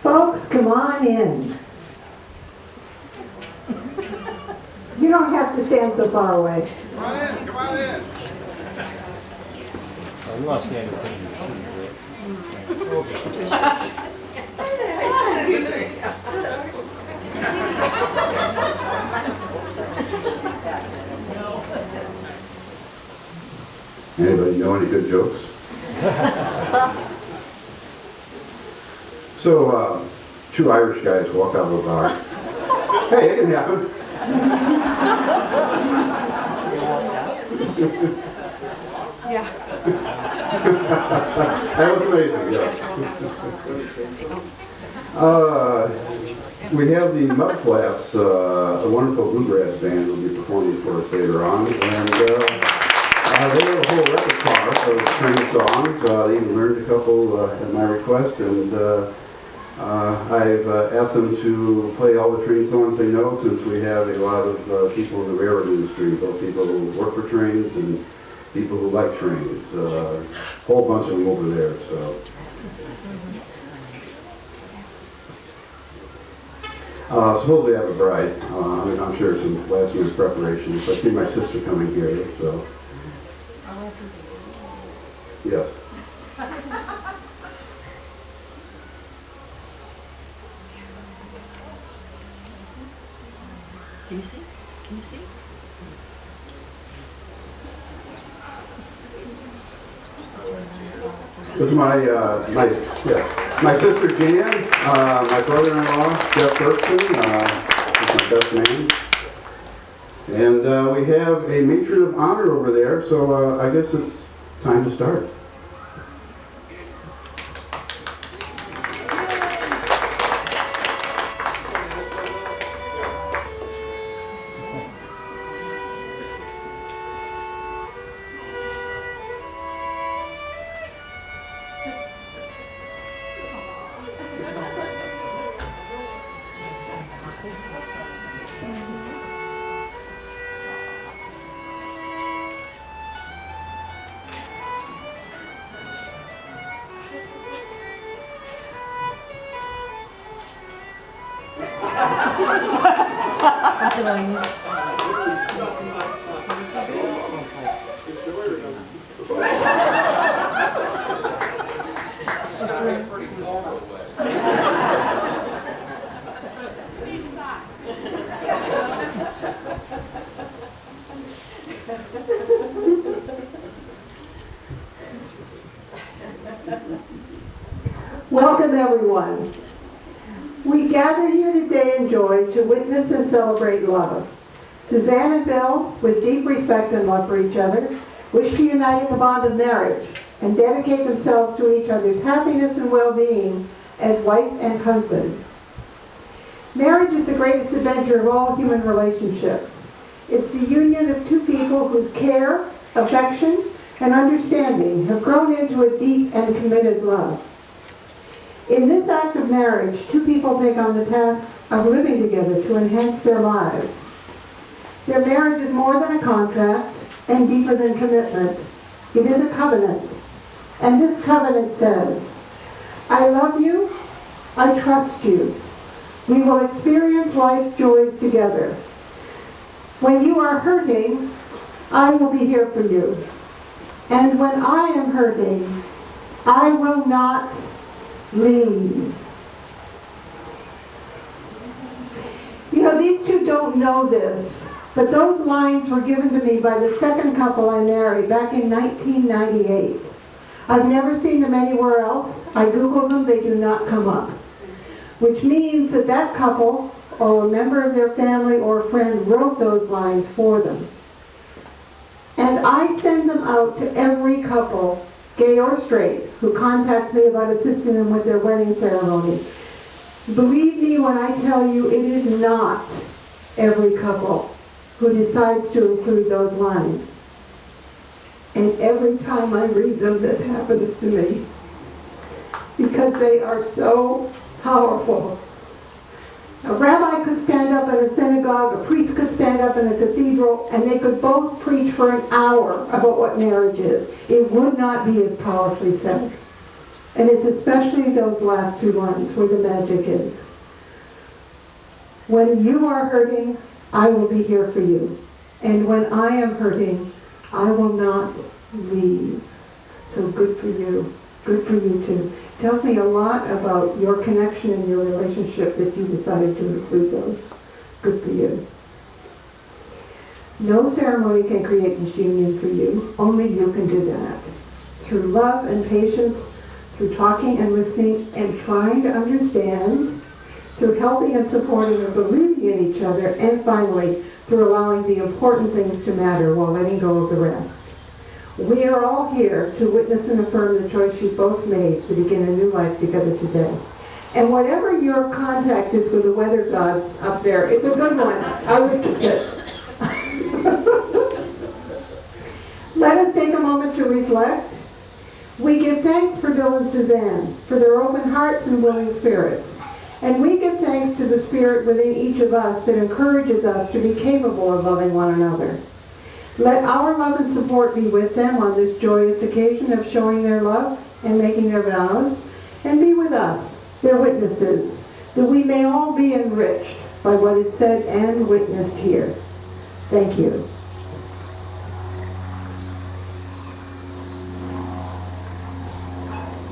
Folks, come on in. You don't have to stand so far away. Come on in, come on in. You want to stand in front of your shoes, Anybody know any good jokes? So, two Irish guys walk out of a bar. Hey, it can happen. Yeah. That was amazing, yeah. We have the Mudflaps, a wonderful bluegrass band will be performing for us later on, and they have a whole repertoire of trained songs. They even learned a couple at my request, and I've asked them to play all the train songs they know, since we have a lot of people in the railroad industry, both people who work for trains and people who like trains. A whole bunch of them over there. So. Supposedly I have a bride. I'm sure some last minute preparations. I see my sister coming here, so. Yes. Can you see? Can you see? This is my sister Jan, my brother-in-law Jeff Berkson, he's my best man, and we have a matron of honor over there. So I guess it's time to start. Welcome, everyone. We gather here today in joy to witness and celebrate love. Susanne and Bill, with deep respect and love for each other, wish to unite in the bond of marriage and dedicate themselves to each other's happiness and well-being as wife and husband. Marriage is the greatest adventure of all human relationships. It's the union of two people whose care, affection, and understanding have grown into a deep and committed love. In this act of marriage, two people take on the task of living together to enhance their lives. Their marriage is more than a contract and deeper than commitment. It is a covenant. And this covenant says, I love you, I trust you. We will experience life's joys together. When you are hurting, I will be here for you. And when I am hurting, I will not leave. You know, these two don't know this, but those lines were given to me by the second couple I married back in 1998. I've never seen them anywhere else. I Googled them, they do not come up. Which means that that couple, or a member of their family or friend, wrote those lines for them. And I send them out to every couple, gay or straight, who contact me about assisting them with their wedding ceremony. Believe me when I tell you, it is not every couple who decides to include those lines. And every time I read them, that happens to me. Because they are so powerful. A rabbi could stand up in a synagogue, a priest could stand up in a cathedral, and they could both preach for an hour about what marriage is. It would not be as powerfully said. And it's especially those last two lines where the magic is. When you are hurting, I will be here for you. And when I am hurting, I will not leave. So good for you. Good for you too. Tells me a lot about your connection and your relationship that you decided to include those. Good for you. No ceremony can create this union for you. Only you can do that. Through love and patience, through talking and listening and trying to understand, through helping and supporting and believing in each other, and finally, through allowing the important things to matter while letting go of the rest. We are all here to witness and affirm the choice you both made to begin a new life together today. And whatever your contact is with the weather gods up there, it's a good one. I would keep it. Let us take a moment to reflect. We give thanks for Bill and Susanne, for their open hearts and willing spirits. And we give thanks to the spirit within each of us that encourages us to be capable of loving one another. Let our love and support be with them on this joyous occasion of showing their love and making their vows, and be with us, their witnesses, that we may all be enriched by what is said and witnessed here. Thank you.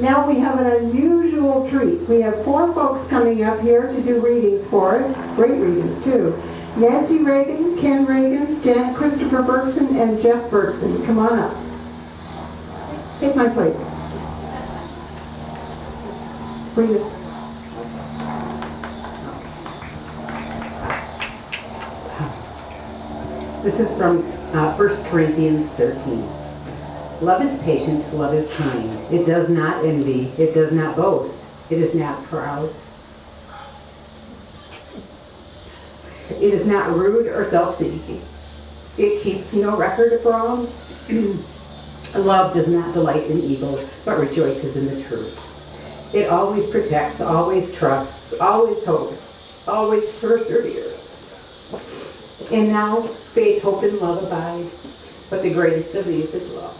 Now we have an unusual treat. We have 4 folks coming up here to do readings for us. Great readings, too. Nancy Reagan, Ken Reagan, Jan Christopher Bergson, and Jeff Bergson. Come on up. Take my place. Bring it. This is from 1 Corinthians 13. Love is patient, love is kind. It does not envy, it does not boast, it is not proud. It is not rude or self-seeking. It keeps no record of wrongs. Love does not delight in evil, but rejoices in the truth. It always protects, always trusts, always hopes, always perseveres. And now faith, hope, and love abide, but the greatest of these is love.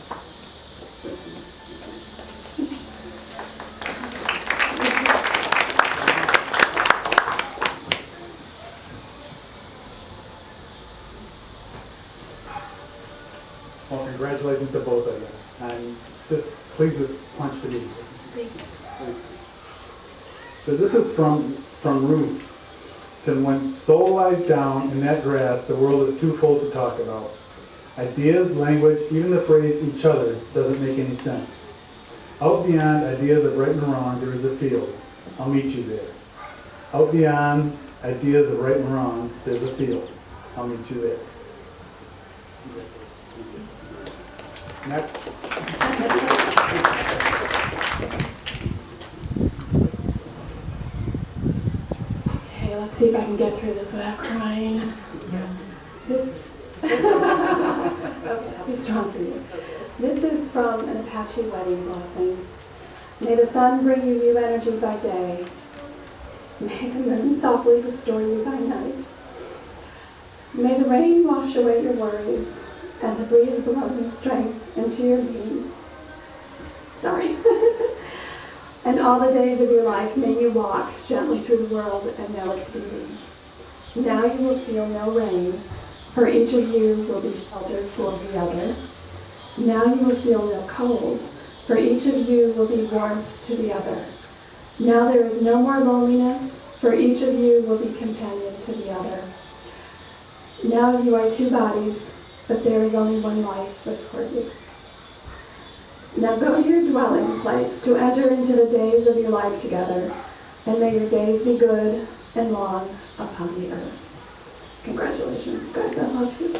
Well, congratulations to both of you. I'm just pleased with Punch to meet you. So this is from Ruth. And when soul lies down in that grass, the world is too full to talk about. Ideas, language, even the phrase each other doesn't make any sense. Out beyond ideas of right and wrong, there is a field. I'll meet you there. Out beyond ideas of right and wrong, there's a field. I'll meet you there. Next. Okay, let's see if I can get through this without crying. Okay, I'll be strong for you. This is from an Apache wedding blessing. May the sun bring you new energy by day. May the moon softly restore you by night. May the rain wash away your worries, and the breeze blow new strength into your being. Sorry. And all the days of your life may you walk gently through the world and know its beauty. Now you will feel no rain, for each of you will be sheltered for the other. Now you will feel no cold, for each of you will be warmth to the other. Now there is no more loneliness, for each of you will be companion to the other. Now you are 2 bodies, but there is only one life before you. Now go to your dwelling place to enter into the days of your life together, and may your days be good and long upon the earth. Congratulations, guys, I love you.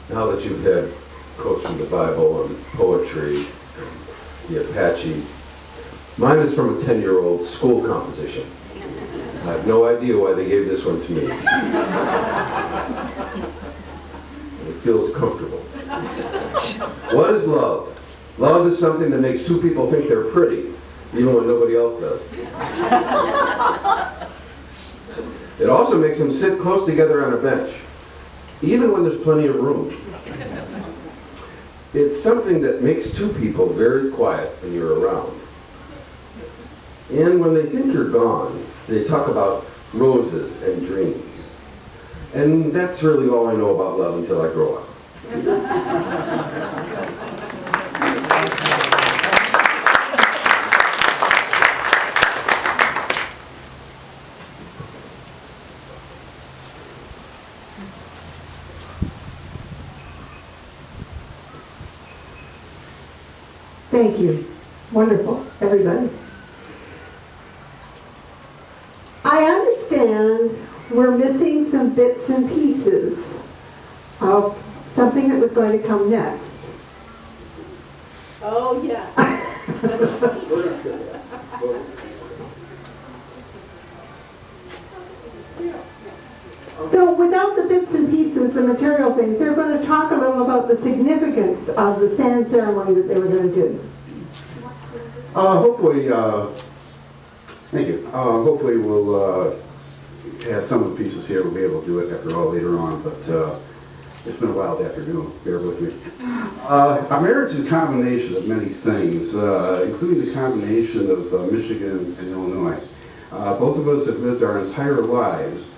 Now that you've had quotes from the Bible and poetry and the Apache, mine is from a 10-year-old school composition. I have no idea why they gave this one to me. It feels comfortable. What is love? Love is something that makes 2 people think they're pretty, even when nobody else does. It also makes them sit close together on a bench, even when there's plenty of room. It's something that makes two people very quiet when you're around. And when they think you're gone, they talk about roses and dreams. And that's really all I know about love until I grow up. Thank you. Wonderful, everybody. I understand we're missing some bits and pieces of something that was going to come next. Oh, yes. So without the bits and pieces, the material things, they're going to talk a little about the significance of the sand ceremony that they were going to do. Hopefully, thank you. Hopefully we'll add some of the pieces here. We'll be able to do it after all later on, but it's been a wild afternoon. Bear with me. Our marriage is a combination of many things, including the combination of Michigan and Illinois. Both of us have lived our entire lives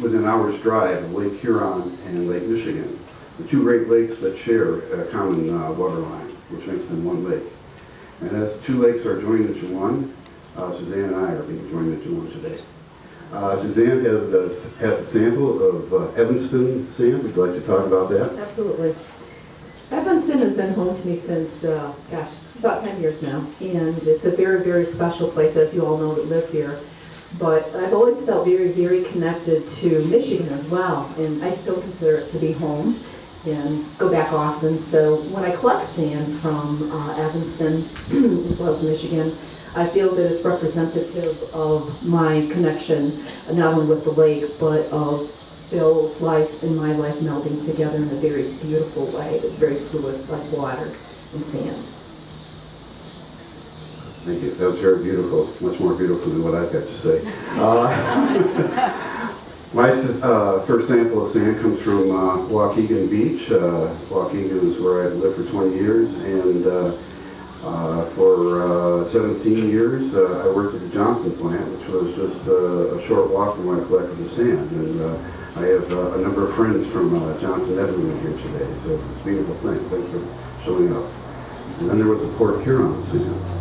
within an hour's drive of Lake Huron and Lake Michigan, the two Great Lakes that share a common water line, which makes them one lake. And as two lakes are joined into one, Susanne and I are being joined into one today. Susanne has a sample of Evanston sand. Would you like to talk about that? Absolutely. Evanston has been home to me since, about 10 years now. And it's a very, very special place, as you all know that live here. But I've always felt very, very connected to Michigan as well. And I still consider it to be home and go back often. So when I collect sand from Evanston, as well as Michigan, I feel that it's representative of my connection, not only with the lake, but of Bill's life and my life melding together in a very beautiful way. It's very fluid, like water and sand. Thank you. That was very beautiful. Much more beautiful than what I've got to say. My first sample of sand comes from Waukegan Beach. Waukegan is where I've lived for 20 years, and for 17 years I worked at the Johnson plant, which was just a short walk from where I collected the sand. And I have a number of friends from Johnson Evergreen here today, so it's a beautiful thing. Thanks for showing up. And then there was the Port Huron sand.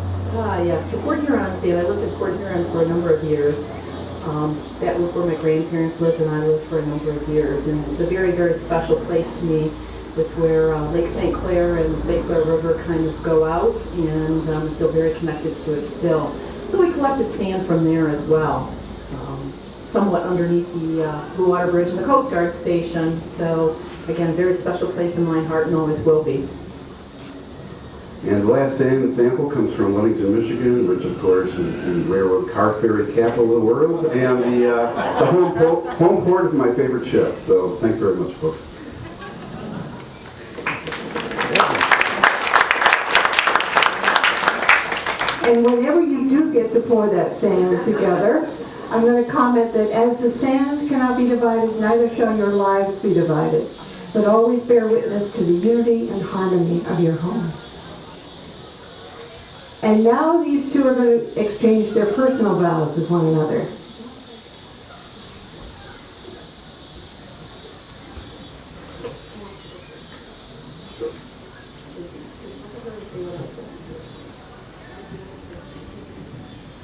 Yes, the Port Huron sand. I lived in Port Huron for a number of years. That was where my grandparents lived, and I lived for a number of years. And it's a very, very special place to me. It's where Lake St. Clair and the St. Clair River kind of go out, and I'm still very connected to it still. So we collected sand from there as well, somewhat underneath the Blue Water Bridge and the Coast Guard Station. So again, a very special place in my heart and always will be. And the last sand sample comes from Wellington, Michigan, which of course is the railroad car ferry capital of the world, and the home port of my favorite ship. So thanks very much, folks. And whenever you do get to pour that sand together, I'm going to comment that as the sand cannot be divided, neither shall your lives be divided, but always bear witness to the unity and harmony of your home. And now these two are going to exchange their personal vows with one another.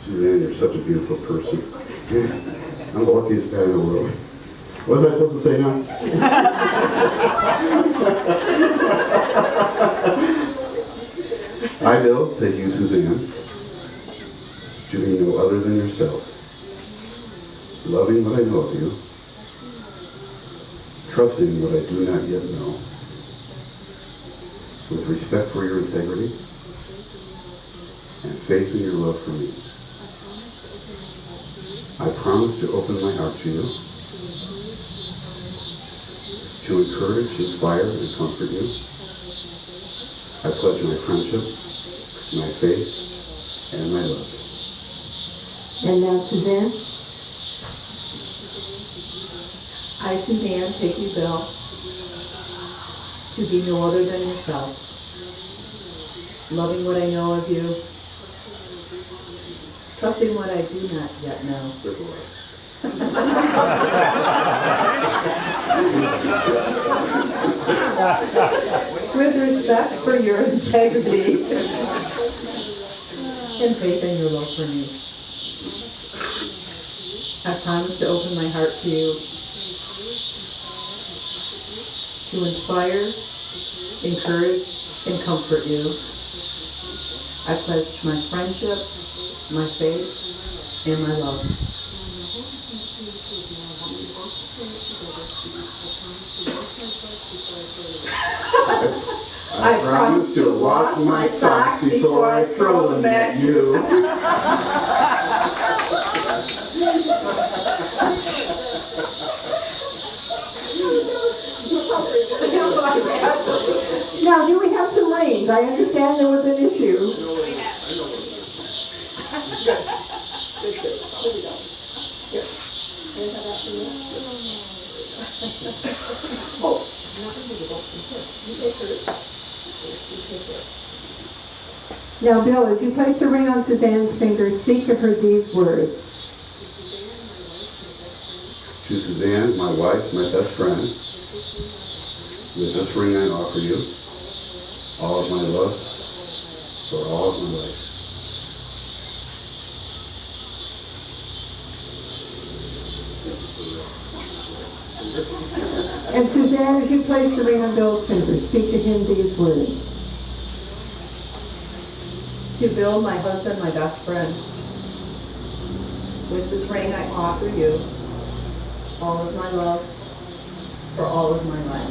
Susanne, you're such a beautiful person. I'm the luckiest guy in the world. What was I supposed to say now? I, Bill, take you, Susanne, to be no other than yourself, loving what I know of you, trusting what I do not yet know, with respect for your integrity, and faith in your love for me. I promise to open my heart to you, to encourage, inspire, and comfort you. I pledge my friendship, my faith, and my love. And now, Susanne? I, Suzanne, take you, Bill, to be no other than yourself, loving what I know of you, trusting what I do not yet know. With respect for your integrity and faith in your love for me. I promise to open my heart to you, to inspire, encourage, and comfort you. I pledge my friendship, my faith, and my love. I promise to wash my socks before I throw them at you. Now, do we have some rings? I understand there was an issue. Now, Bill, as you place the ring on Suzanne's finger, speak to her these words. To Suzanne, my wife, my best friend, with this ring I offer you, all of my love for all of my life. And Suzanne, as you place the ring on Bill's finger, speak to him these words. To Bill, my husband, my best friend, with this ring I offer you all of my love for all of my life.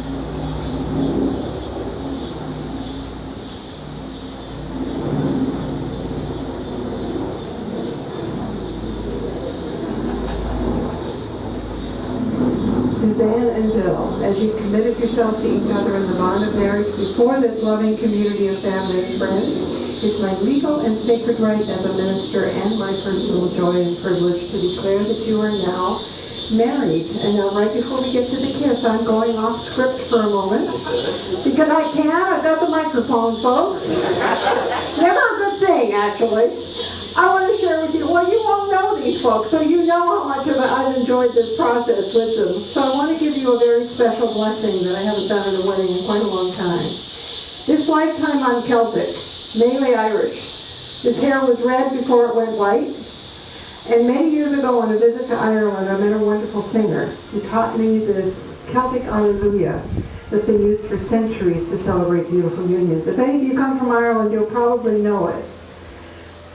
Suzanne and Bill, as you committed yourselves to each other in the bond of marriage before this loving community of family and friends, it's my legal and sacred right as a minister and my personal joy and privilege to declare that you are now married. And now, right before we get to the kiss, I'm going off script for a moment because I can. I've got the microphone, folks. Never a good thing, actually. I want to share with you, well, you won't know these folks, so you know how much I've enjoyed this process with them. So I want to give you a very special blessing that I haven't done at a wedding in quite a long time. This lifetime I'm Celtic, mainly Irish. This hair was red before it went white. And many years ago on a visit to Ireland, I met a wonderful singer who taught me the Celtic Alleluia that's been used for centuries to celebrate beautiful unions. If any of you come from Ireland, you'll probably know it.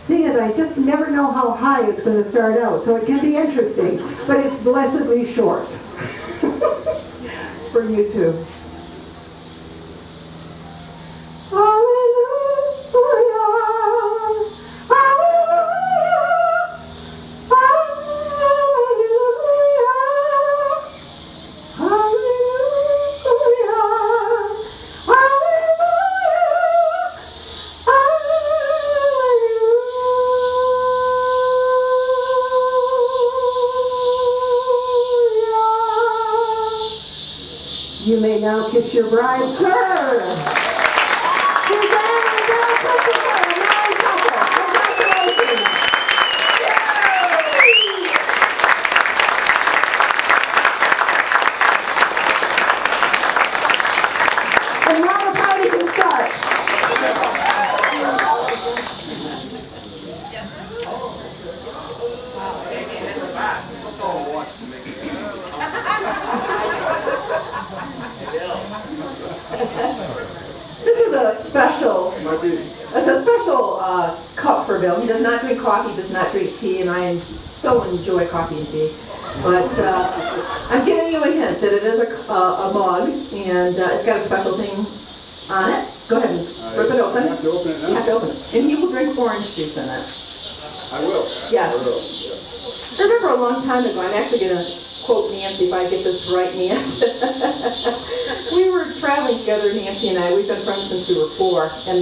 Thing is, I just never know how high it's going to start out, so it can be interesting, but it's blessedly short. For you too. You may now kiss your bride, sir. Suzanne and Bill Christopher, a married couple. Congratulations. And now the party can start. This is a special, cup for Bill. He does not drink coffee, does not drink tea, and I so enjoy coffee and tea. But I'm giving you a hint that it is a mug, and it's got a special thing on it. Go ahead and rip it open. You have to open it now? You have to open it. And he will drink orange juice in it. I will. Yes. I remember a long time ago, I'm actually going to quote Nancy if I get this right, Nancy. We were traveling together, Nancy and I. We've been friends since we were 4. And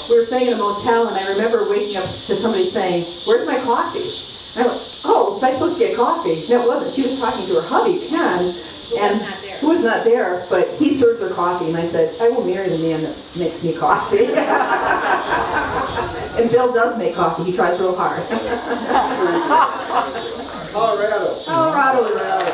we were staying in a motel, and I remember waking up to somebody saying, "Where's my coffee?" I went, oh, was I supposed to get coffee? No, it wasn't. She was talking to her hubby, Ken, and who was not there, but he served her coffee, and I said, I will marry the man that makes me coffee. And Bill does make coffee. He tries real hard. Colorado. Colorado.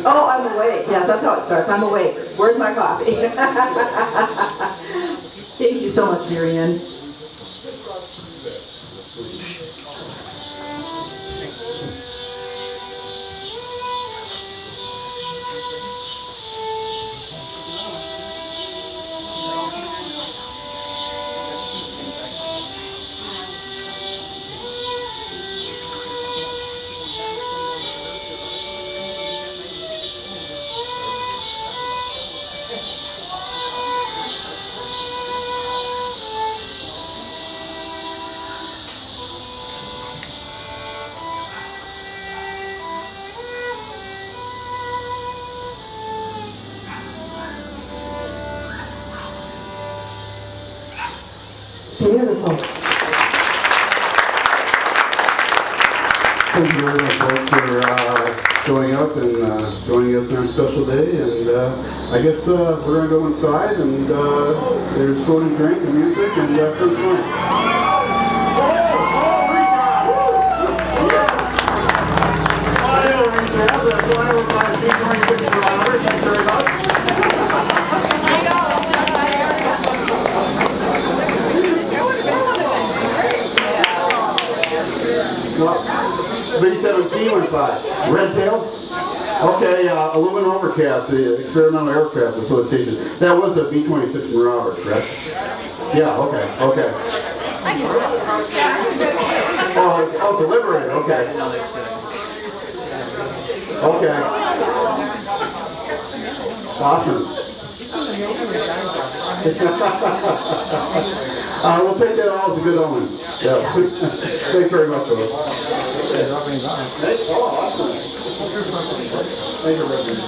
Oh, I'm awake. Yes, that's how it starts. I'm awake. Where's my coffee? Thank you so much, Marianne. Beautiful. Thank you very much, folks, for showing up and joining us on a special day. And I guess we're going to go inside, and there's food and drink and music and food and wine. B-17 went by. Red tail? Okay, aluminum overcast, the Experimental Aircraft Association. That was a B-26 Marauder, correct? Yeah, okay. Oh, deliberate, okay. Awesome. We'll take that all as a good omen. Yeah. Thanks very much, folks. Oh, awesome. Thank you, Reverend.